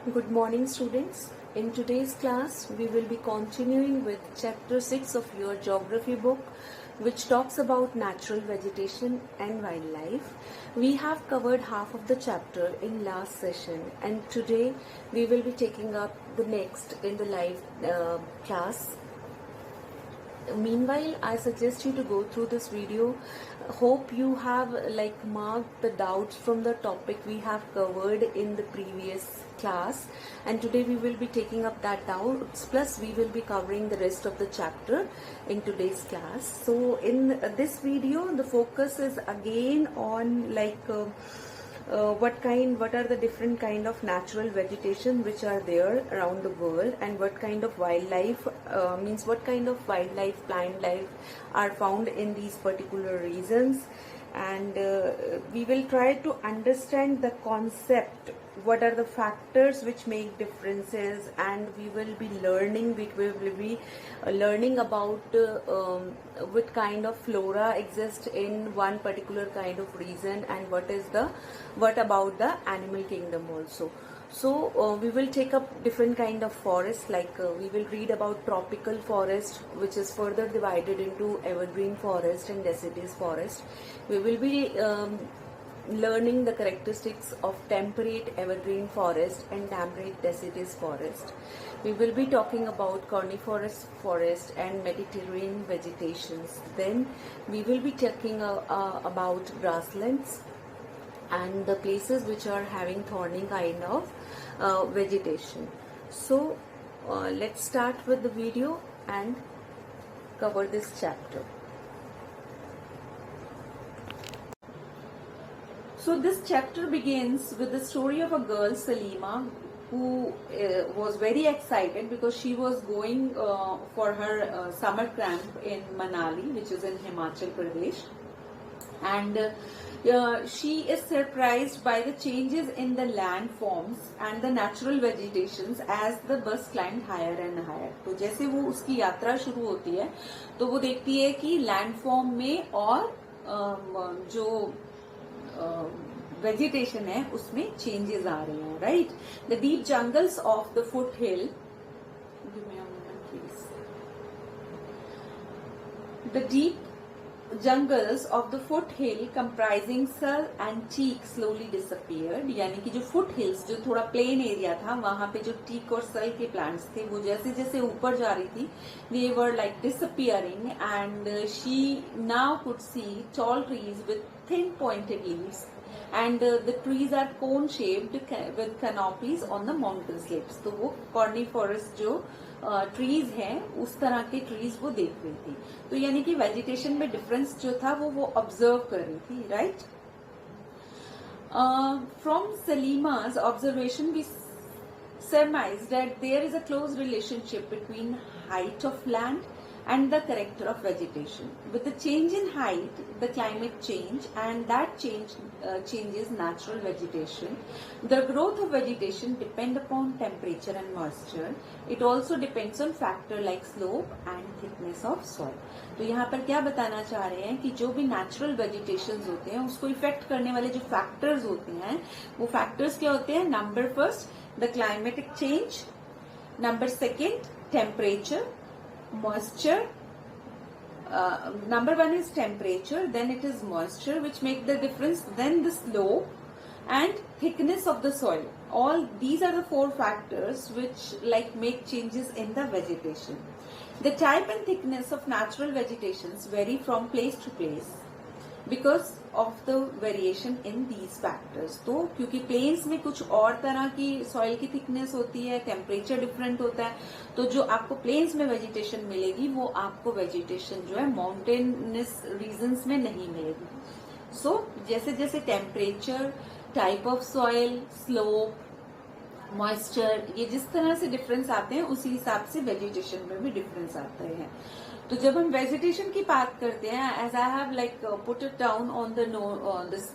Good morning, students. In today's class, we will be continuing with chapter 6 of your geography book, which talks about natural vegetation and wildlife. We have covered half of the chapter in last session, and today we will be taking up the next in the live class. Meanwhile, I suggest you to go through this video. Hope you have marked the doubts from the topic we have covered in the previous class, and today we will be taking up that doubts, plus we will be covering the rest of the chapter in today's class. So in this video, the focus is again on what are the different kind of natural vegetation which are there around the world, and what kind of wildlife what kind of wildlife, plant life are found in these particular regions. And we will try to understand the concept, what are the factors which make differences, and we will be learning about what kind of flora exists in one particular kind of region, and what about the animal kingdom also. So we will take up different kind of forests, we will read about tropical forest, which is further divided into evergreen forest and deciduous forest. We will be learning the characteristics of temperate evergreen forest and temperate deciduous forest. We will be talking about coniferous forest and Mediterranean vegetations. Then we will be talking about grasslands and the places which are having thorny kind of vegetation. So let's start with the video and cover this chapter. So this chapter begins with the story of a girl, Salima, who was very excited because she was going for her summer camp in Manali, which is in Himachal Pradesh. And she is surprised by the changes in the landforms and the natural vegetations as the bus climbed higher and higher. तो जैसे वो उसकी यात्रा शुरू होती है तो वो देखती है कि लैंडफॉर्म में और जो वेजिटेशन है उसमें चेंजेस आ रहे हैं, right. The deep jungles of the foot hill, the deep jungles of the foothill comprising sul and teak slowly disappeared. यानी कि जो foot hills, जो थोड़ा plain area था, वहां पे जो teak और sul के plants थे वो जैसे जैसे ऊपर जा रही थी, they were like disappearing, and she now could see tall trees with thin pointed leaves, and the trees are cone shaped with canopies on the mountain slopes. तो वो coniferous जो ट्रीज हैं उस तरह के ट्रीज वो देख रही थी. तो यानी कि वेजिटेशन में डिफरेंस जो था वो ऑब्जर्व कर रही थी, right. From Salima's observation we surmise that there is a close relationship between height of land and the character of vegetation. With the change in height, the climate change, and that changes natural vegetation. The growth of vegetation depend upon temperature and moisture. It also depends on factor like slope and thickness of soil. तो यहाँ पर क्या बताना चाह रहे हैं कि जो भी नेचुरल वेजिटेशंस होते हैं उसको इफेक्ट करने वाले जो फैक्टर्स होते हैं वो फैक्टर्स क्या होते हैं. Number first, the climatic change. Number second, temperature, moisture. Number one is temperature, then it is moisture which make the difference, then the slope and thickness of the soil. All these are the four factors which make changes in the vegetation. The type and thickness of natural vegetations vary from place to place because of the variation in these factors. तो क्योंकि planes में कुछ और तरह की soil की thickness होती है, टेम्परेचर डिफरेंट होता है, तो जो आपको प्लेन्स में वेजिटेशन मिलेगी वो आपको वेजिटेशन जो है माउंटेनस रीजन्स में नहीं मिलेगी. सो जैसे जैसे temperature, type of soil, slope, moisture, ये जिस तरह से डिफरेंस आते हैं उसी हिसाब से वेजिटेशन में भी डिफरेंस आते हैं. तो जब हम वेजिटेशन की बात करते हैं, as I have put it down on this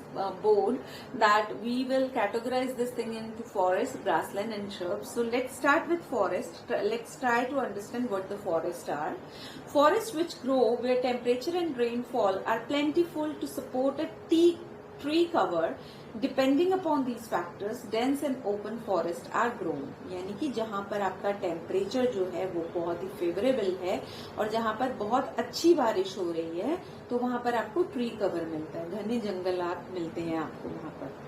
board that we will categorise this thing into forest, grassland and shrubs. So let's start with forest. Let's try to understand what the forests are. Forests which grow where temperature and rainfall are plentiful to support a tree cover depending upon these factors dense and open forest are grown, यानी कि जहां पर आपका temperature जो है वो बहुत ही favourable है और जहां पर बहुत अच्छी बारिश हो रही है तो वहां पर आपको ट्री कवर मिलता है, घने जंगलात मिलते हैं आपको वहां पर।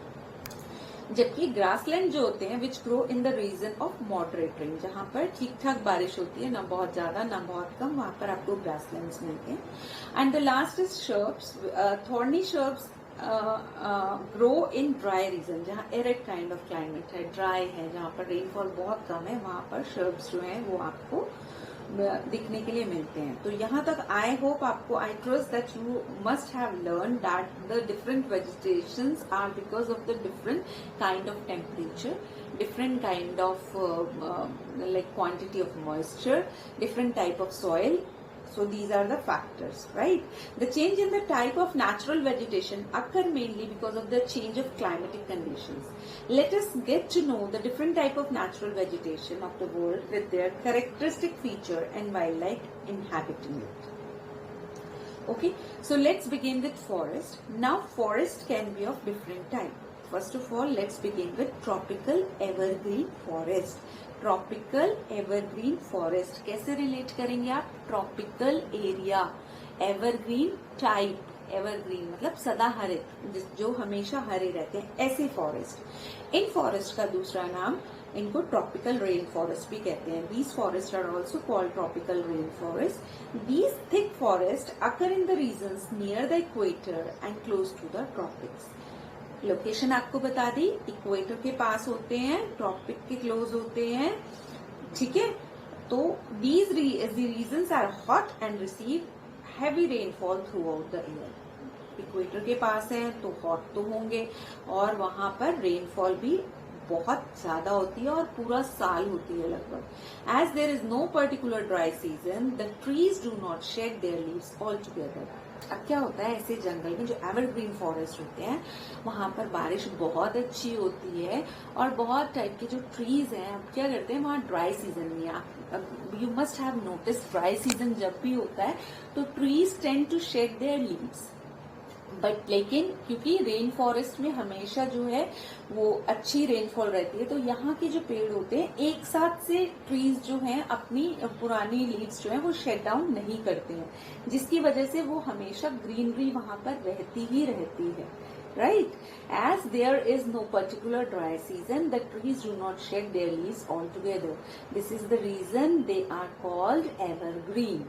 जबकि ग्रासलैंड जो होते हैं which grow in the region of moderate rain, जहां पर ठीक ठाक बारिश होती है, ना बहुत ज्यादा ना बहुत कम, वहां पर आपको ग्रासलैंड्स मिलते हैं। And the last is shrubs, thorny shrubs grow in dry region, जहां एरिड काइंड ऑफ क्लाइमेट है, ड्राई है, जहां पर रेनफॉल बहुत कम है, वहां पर शर्ब्स जो है वो आपको दिखने के लिए मिलते हैं। तो यहाँ तक आई होप आपको, I trust that you must have learn that the different vegetations are because of the different kind of temperature, different kind of like quantity of moisture, different type of soil. So these are the factors, right? The change in the type of natural vegetation occur mainly because of the change of climatic conditions. Let us get to know the different type of natural vegetation of the world with their characteristic feature and wildlife inhabiting it. Okay, so let's begin with forest. Now forest can be of different type. First of all, let's begin with tropical evergreen forest. Tropical evergreen forest कैसे relate करेंगे आप? Tropical area, evergreen type, evergreen मतलब सदाहरित, जो हमेशा हरे रहते हैं, ऐसे फॉरेस्ट। इन फॉरेस्ट का दूसरा नाम इनको ट्रॉपिकल रेन फॉरेस्ट भी कहते हैं। These forest are also called tropical rain forest. These thick forest occur in the regions near the equator and close to the tropics. Location आपको बता दी, इक्वेटर के पास होते हैं, ट्रॉपिक के क्लोज होते हैं, ठीक है। तो these reasons are hot and receive heavy rainfall throughout the year. Equator के पास है तो हॉट तो होंगे और वहां पर रेनफॉल भी बहुत ज्यादा होती है और पूरा साल होती है लगभग। As there is no particular dry season, the trees do not shed their leaves altogether. अब क्या होता है, ऐसे जंगल में जो एवरग्रीन फॉरेस्ट होते हैं वहां पर बारिश बहुत अच्छी होती है और बहुत टाइप के जो ट्रीज हैं, अब क्या करते हैं वहां ड्राई सीजन में, you must have notice dry season जब भी होता है तो trees tend to shed their leaves, but लेकिन क्योंकि रेन फॉरेस्ट में हमेशा जो है वो अच्छी रेनफॉल रहती है तो यहाँ के जो पेड़ होते हैं एक साथ से ट्रीज जो हैं अपनी पुरानी लीव्स जो है वो शेड डाउन नहीं करते हैं, जिसकी वजह से वो हमेशा ग्रीनरी वहां पर रहती ही रहती है, right? As there is no particular dry season, the trees do not shed their leaves altogether. This is the reason they are called evergreen.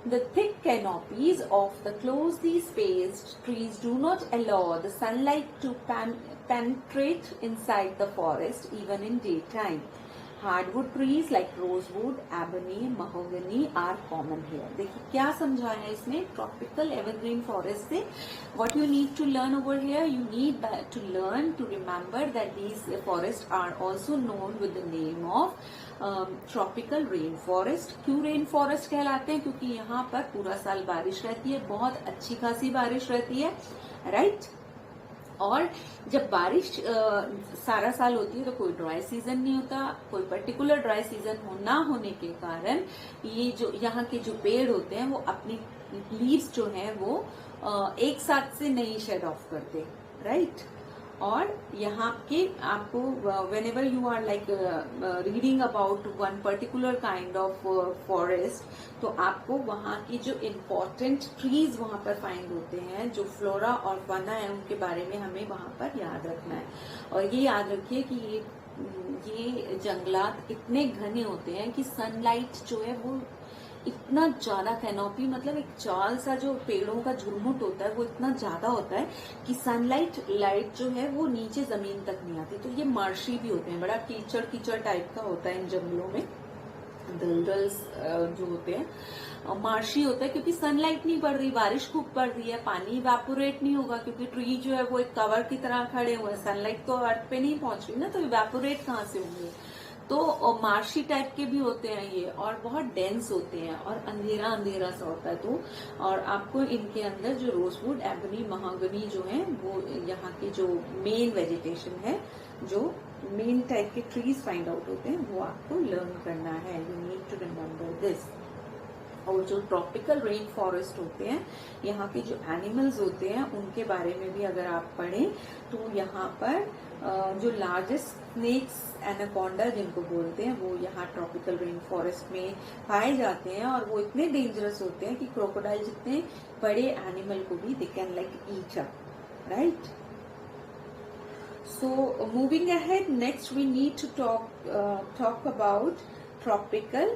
The thick canopies of the closely spaced trees do not allow the sunlight to penetrate inside the forest even in daytime. Hardwood trees like rosewood, ebony, mahogany are common here. देखिए क्या समझाया है इसमें tropical evergreen forest से। What you need to learn over here, you need to learn to remember that these forests are also known with the name of tropical rain forest. क्यों rain forest कहलाते हैं? क्योंकि यहाँ पर पूरा साल बारिश रहती है, बहुत अच्छी खासी बारिश रहती है, राइट? और जब बारिश सारा साल होती है तो कोई ड्राई सीजन नहीं होता, कोई पर्टिकुलर ड्राई सीजन ना होने के कारण ये जो यहाँ के जो पेड़ होते हैं वो अपनी लीव्स जो हैं वो एक साथ से नहीं शेड ऑफ करते, राइट? और यहाँ के आपको whenever you are like reading about one particular kind of forest तो आपको वहाँ की जो इम्पोर्टेंट ट्रीज वहाँ पर फाइंड होते हैं, जो फ्लोरा और फना है उनके बारे में हमें वहाँ पर याद रखना है। और ये याद रखिए कि ये जंगलात इतने घने होते हैं कि सनलाइट जो है वो इतना ज्यादा, कैनोपी मतलब एक चाल सा जो पेड़ों का झुरमुट होता है वो इतना ज्यादा होता है कि सनलाइट लाइट जो है वो नीचे जमीन तक नहीं आती। तो ये मार्शी भी होते हैं, बड़ा कीचड़ कीचड़ टाइप का होता है इन जंगलों में, दलदल्स जो होते हैं मार्शी होता है क्योंकि सनलाइट नहीं पड़ रही, बारिश खूब पड़ रही है, पानी इवेपोरेट नहीं होगा क्योंकि ट्री जो है वो एक कवर की तरह खड़े हुए हैं, सनलाइट तो अर्थ पे नहीं पहुंच रही ना, तो इवेपोरेट कहाँ से होंगे। तो मार्शी टाइप के भी होते हैं ये और बहुत डेंस होते हैं और अंधेरा अंधेरा सा होता है। तो और आपको इनके अंदर जो रोजवुड, एबनी, महागनी जो है वो यहाँ की जो मेन वेजिटेशन है, जो मेन टाइप के ट्रीज फाइंड आउट होते हैं वो आपको लर्न करना है। You need to remember this, और जो ट्रॉपिकल रेन फॉरेस्ट होते हैं, यहाँ के जो एनिमल्स होते हैं उनके बारे में भी अगर आप पढ़ें तो यहाँ पर जो लार्जेस्ट स्नेक्स एनाकोंडा जिनको बोलते हैं वो यहाँ ट्रॉपिकल रेन फॉरेस्ट में पाए जाते हैं, और वो इतने डेंजरस होते हैं कि क्रोकोडाइल जितने बड़े एनिमल को भी they can like eat up, right. So moving ahead, next we need to talk about tropical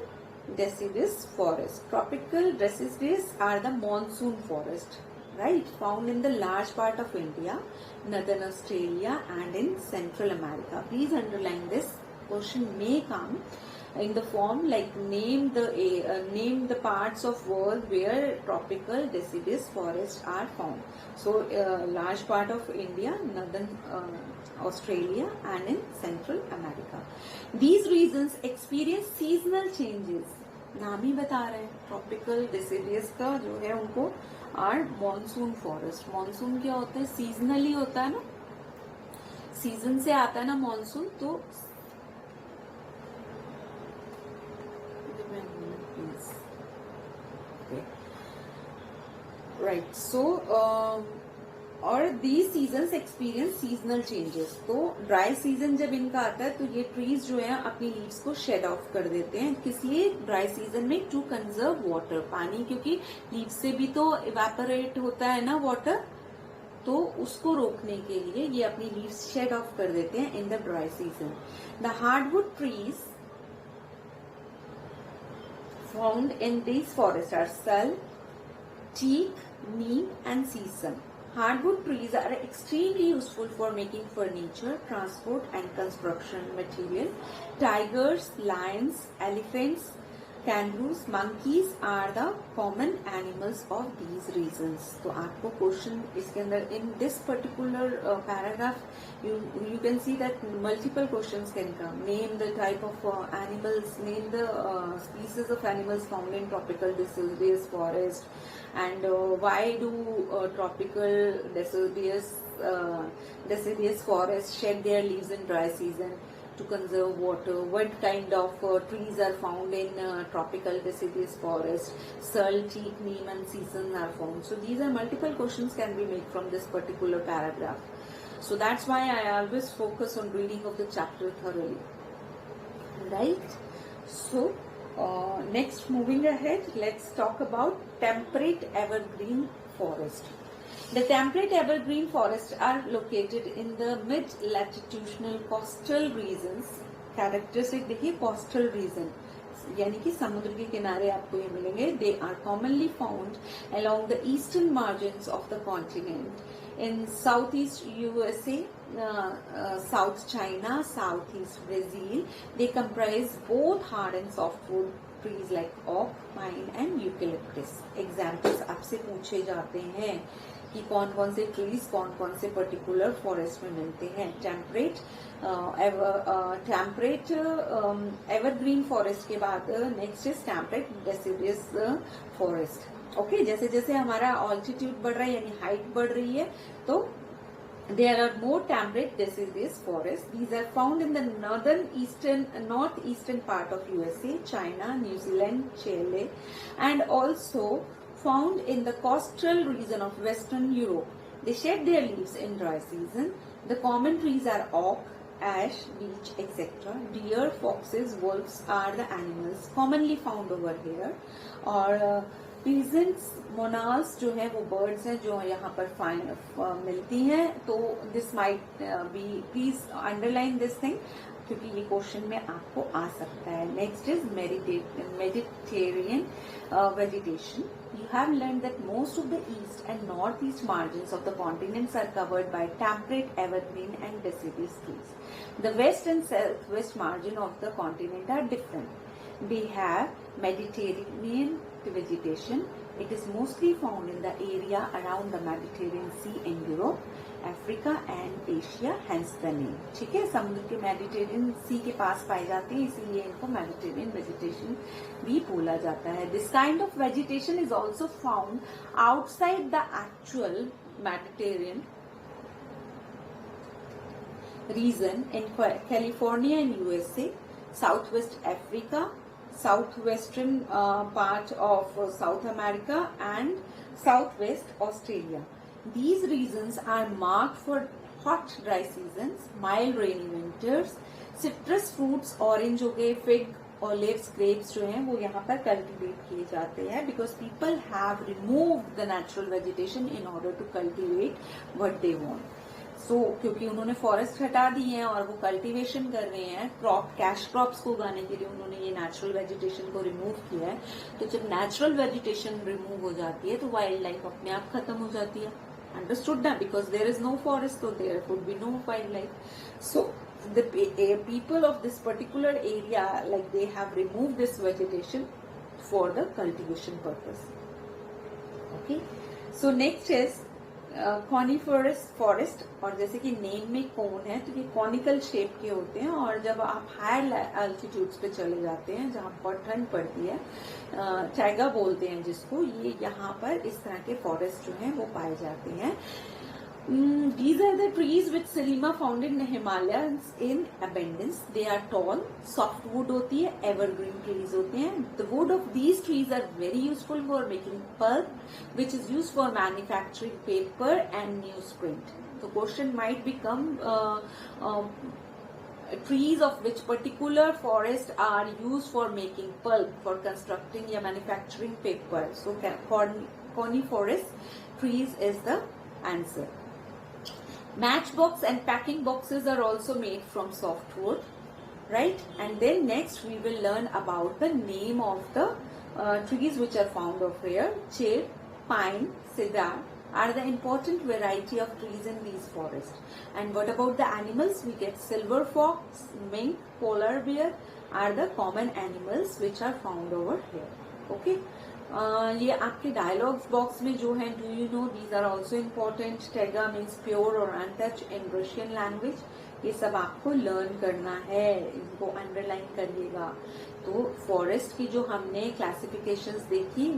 deciduous forest. Tropical deciduous are the monsoon forest, right, found in the large part of India, northern Australia and in Central America. Please underline this. Question may come in the form like name the parts of world where tropical deciduous forests are found. So large part of India, northern Australia and in Central America. These regions experience seasonal changes. नाम ही बता रहे हैं, tropical deciduous का जो है उनको are monsoon forest. Monsoon क्या होता है, सीजनली होता है ना, सीजन से आता है ना मॉनसून. तो राइट, सो और these seasons experience seasonal changes. तो ड्राई सीजन जब इनका आता है तो ये ट्रीज जो है अपनी लीव्स को शेड ऑफ कर देते हैं. किस लिए? ड्राई सीजन में टू कंजर्व वाटर, पानी, क्योंकि लीव्स से भी तो इवेपोरेट होता है ना वाटर, तो उसको रोकने के लिए ये अपनी लीव्स शेड ऑफ कर देते हैं in the dry season. The hardwood trees found in these forest are sal, teak, neem and sesame. Hardwood trees are extremely useful for making furniture, transport and construction material. Tigers, lions, elephants, kangaroos, monkeys are the common animals of these regions. तो आपको question इसके अंदर in this particular paragraph you can see that multiple questions can come. Name the type of animals, name the species of animals found in tropical deciduous forest, and why do tropical deciduous forests shed their leaves in dry season to conserve water. What kind of trees are found in tropical deciduous forest? Searle, teak, neem and sesame are found. So these are multiple questions can be made from this particular paragraph. So that's why I always focus on reading of the chapter thoroughly. Right? So next, moving ahead, let's talk about temperate evergreen forest. The temperate evergreen forests are located in the mid-latitudinal coastal regions. Characteristic देखिए, coastal region यानी कि समुद्र के किनारे आपको ये मिलेंगे. They are commonly found along the eastern margins of the continent. In southeast USA, South China, southeast Brazil, they comprise both hard and softwood trees like oak, pine and eucalyptus. Examples आपसे पूछे जाते हैं कि कौन कौन से trees कौन कौन से पर्टिकुलर फॉरेस्ट में मिलते हैं. टेम्परेट एवरग्रीन फॉरेस्ट के बाद next is temperate deciduous forest. Okay, जैसे जैसे हमारा ऑल्टीट्यूड बढ़ रहा है यानी हाइट बढ़ रही है तो there are more temperate deciduous forests. These are found in the northeastern part of USA, China, New Zealand, Chile, and also found in the coastal region of Western Europe. They shed their leaves in dry season. The common trees are oak, ash, beech, etc. Deer, foxes, wolves are the animals commonly found over here. और peasants, मोनाल्स जो है वो birds हैं जो यहाँ पर मिलती हैं. तो this might be, please underline this thing क्योंकि ये क्वेश्चन में आपको आ सकता है. Next is Mediterranean vegetation. You have learned that most of the east and northeast margins of the continents are covered by temperate evergreen and deciduous trees. The west and southwest margin of the continent are different. They have Mediterranean vegetation. It is mostly found in the area around the Mediterranean Sea in Europe, Africa and Asia, hence the name. ठीक है, समुद्र के Mediterranean सी के पास पाए जाते हैं इसीलिए इनको मेडिटेरियन वेजिटेशन भी बोला जाता है. This kind of vegetation is also found outside the actual Mediterranean region in California and USA, Southwest Africa, southwestern part of South America and southwest Australia. These regions are marked for hot dry seasons, mild rainy winters. Citrus fruits, orange हो गए, fig, olives, grapes जो हैं वो यहाँ पर cultivate किए जाते हैं because people have removed the natural vegetation in order to cultivate what they want. So क्योंकि उन्होंने फॉरेस्ट हटा दी है और वो कल्टीवेशन कर रहे हैं, क्रॉप कैश क्रॉप्स को उगाने के लिए उन्होंने ये नेचुरल वेजिटेशन को रिमूव किया है. तो जब नेचुरल वेजिटेशन रिमूव हो जाती है तो वाइल्ड लाइफ अपने आप खत्म हो जाती है. अंडरस्टूड ना? Because there is no forest, तो there would be no wildlife. So the people of this particular area, like they have removed this vegetation for the cultivation purpose. Okay, so next is coniferous forest. और जैसे कि name में कोन है तो ये conical shape के होते हैं और जब आप हायर एल्टीट्यूड्स पे चले जाते हैं जहाँ बहुत ठंड पड़ती है, टैगा बोलते हैं जिसको, ये यहाँ पर इस तरह के फॉरेस्ट जो हैं वो पाए जाते हैं. These are the trees which Selima found in the Himalayas in abundance. They are tall, soft wood होती है, evergreen trees होते हैं. The wood of these trees are very useful for making pulp, which is used for manufacturing paper and newsprint. The question might become trees of which particular forest are used for making pulp, for constructing या manufacturing paper. So coniferous trees is the answer. Matchbox and packing boxes are also made from softwood, right? And then next we will learn about the name of the trees which are found over here. Cher, pine, cedar are the important variety of trees in these forests. And what about the animals? We get silver fox, mink, polar bear are the common animals which are found over here. Okay. ये आपके dialogues box में जो है, do you know these are also important. Taiga means pure और untouch in Russian language. ये सब आपको learn करना है, इनको अंडरलाइन करिएगा. तो फॉरेस्ट की जो हमने क्लासिफिकेशंस देखी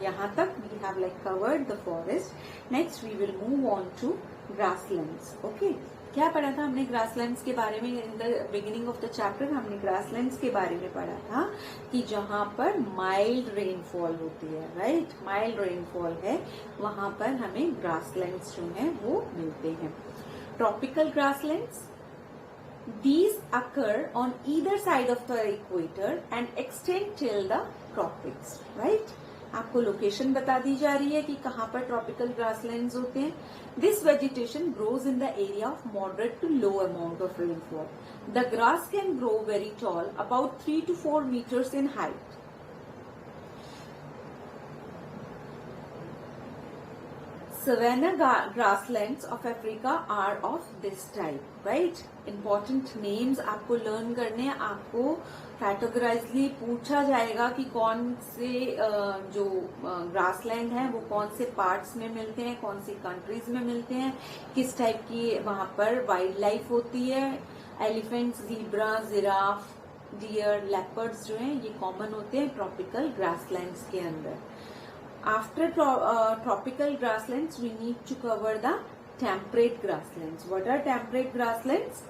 यहाँ तक, we have like covered the forest. Next we will move on to grasslands. Okay, क्या पढ़ा था हमने ग्रासलैंड्स के बारे में? In the beginning of the chapter हमने ग्रासलैंड्स के बारे में पढ़ा था कि जहाँ पर माइल्ड रेनफॉल होती है, राइट, माइल्ड रेनफॉल है, वहां पर हमें ग्रासलैंड्स जो हैं वो मिलते हैं. Tropical grasslands, these occur on either side of the equator and extend till the tropics, right? आपको लोकेशन बता दी जा रही है कि कहाँ पर ट्रॉपिकल ग्रासलैंड्स होते हैं. This vegetation grows in the area of moderate to low amount of rainfall. The grass can grow very tall, about 3 to 4 meters in height. Savanna grasslands of Africa are of this type, right? Important names आपको learn करने हैं. आपको कैटेगराइजली पूछा जाएगा कि कौन से जो ग्रासलैंड है वो कौन से पार्ट्स में मिलते हैं, कौन सी कंट्रीज में मिलते हैं, किस टाइप की वहां पर वाइल्ड लाइफ होती है. Elephants, zebra, giraffe, deer, leopards जो हैं ये कॉमन होते हैं ट्रॉपिकल ग्रासलैंड्स के अंदर. After tropical grasslands, we need to cover the temperate grasslands. What are temperate grasslands?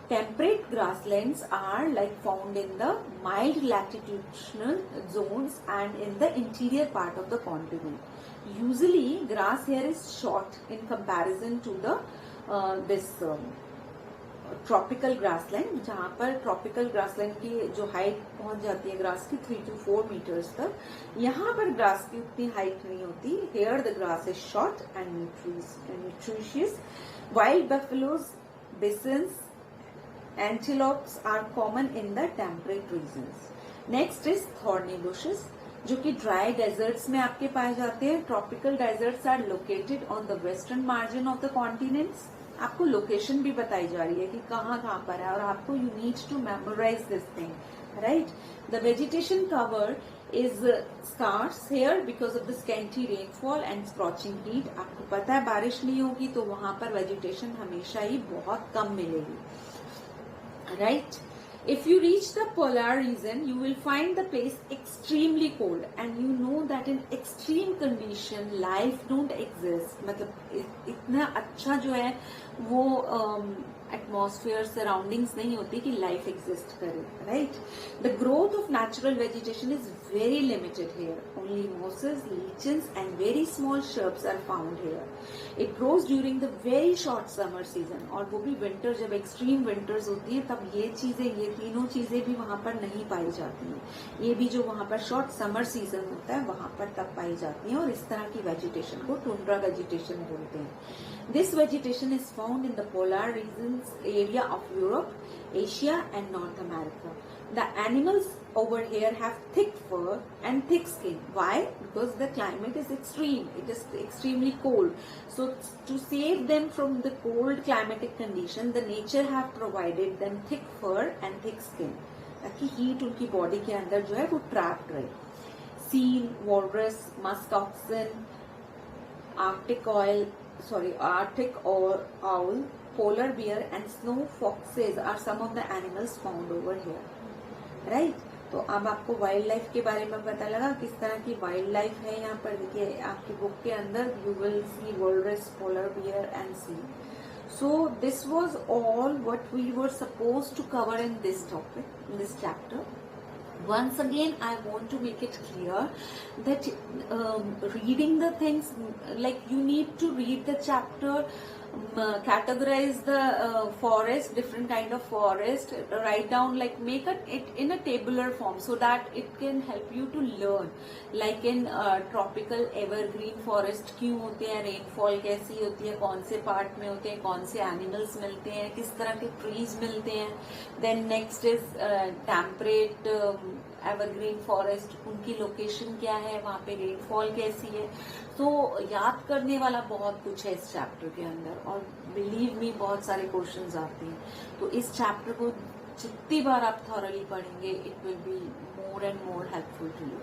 Temperate grasslands are like found in the mild latitudinal zones and in the interior part of the continent. Usually, grass here is short in comparison to the this tropical grassland, जहाँ पर tropical grassland की जो height पहुंच जाती है grass की 3 to 4 meters तक. यहाँ पर ग्रास की उतनी हाइट नहीं होती. Here the grass is short and nutritious. Wild buffaloes, bisons, antelopes are common in the temperate regions. Next is thorny bushes जो कि ड्राई डेजर्ट्स में आपके पाए जाते हैं. Tropical deserts are located on the western margin of the continents. आपको location भी बताई जा रही है कि कहाँ कहाँ पर है और आपको you need to memorize this thing, right. The vegetation cover is scarce here because of the scanty rainfall and scorching heat. आपको पता है बारिश नहीं होगी तो वहां पर वेजिटेशन हमेशा ही बहुत कम मिलेगी, right. If you reach the polar region, you will find the place extremely cold, and you know that in extreme condition life don't exist. मतलब इतना अच्छा जो है वो एटमॉस्फेयर सराउंडिंग्स नहीं होती कि लाइफ एग्जिस्ट करे, right. The growth of natural vegetation is very limited here. Only mosses, lichens and very small shrubs are found here. It grows during the very short summer season. और वो भी winter, जब extreme winters होती है तब ये चीजें, ये तीनों चीजें भी वहां पर नहीं पाई जाती हैं. ये भी जो वहां पर शॉर्ट समर सीजन होता है वहां पर तब पाई जाती हैं. और इस तरह की वेजिटेशन को टुंड्रा वेजिटेशन बोलते हैं. This vegetation is found in the polar regions area of Europe, Asia and North America. The animals over here have thick fur and thick skin. Why? Because the climate is extreme. It is extremely cold. So to save them from the cold climatic condition, the nature have provided them thick fur and thick skin. ताकि heat उनकी body के अंदर जो है वो trapped रहे. Seal, walrus, musk oxen, Arctic owl, polar bear and snow foxes are some of the animals found over here. Right? तो अब आपको वाइल्ड लाइफ के बारे में पता लगा किस तरह की वाइल्ड लाइफ है यहाँ पर. देखिए आपकी बुक के अंदर you will see walrus, polar bear and seal. So this was all what we were supposed to cover in this topic, in this chapter. Once again, I want to make it clear that reading the things, like you need to read the chapter, categorize the forest, different kind of forest, write down, like make it in a tabular form so that it can help you to learn. Like in tropical evergreen forest क्यों होते हैं, rainfall कैसी होती है, कौन से part में होते हैं, कौन से एनिमल्स मिलते हैं, किस तरह के ट्रीज मिलते हैं. Then next is temperate evergreen forest, उनकी लोकेशन क्या है, वहां पे रेनफॉल कैसी है. तो याद करने वाला बहुत कुछ है इस चैप्टर के अंदर. और बिलीव मी बहुत सारे क्वेश्चंस आते हैं. तो इस चैप्टर को जितनी बार आप थॉरली पढ़ेंगे it will be more and more helpful to you.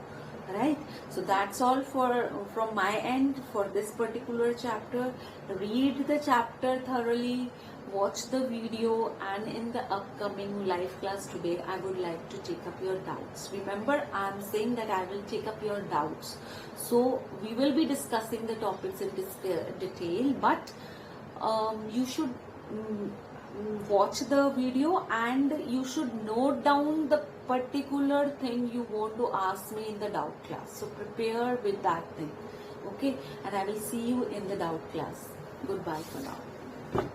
Right, so that's all from my end for this particular chapter. Read the chapter thoroughly, watch the video, and in the upcoming live class today I would like to take up your doubts. Remember, I'm saying that I will take up your doubts, so we will be discussing the topics in detail, but you should watch the video and you should note down the particular thing you want to ask me in the doubt class. So prepare with that thing, okay? And I will see you in the doubt class. Goodbye for now.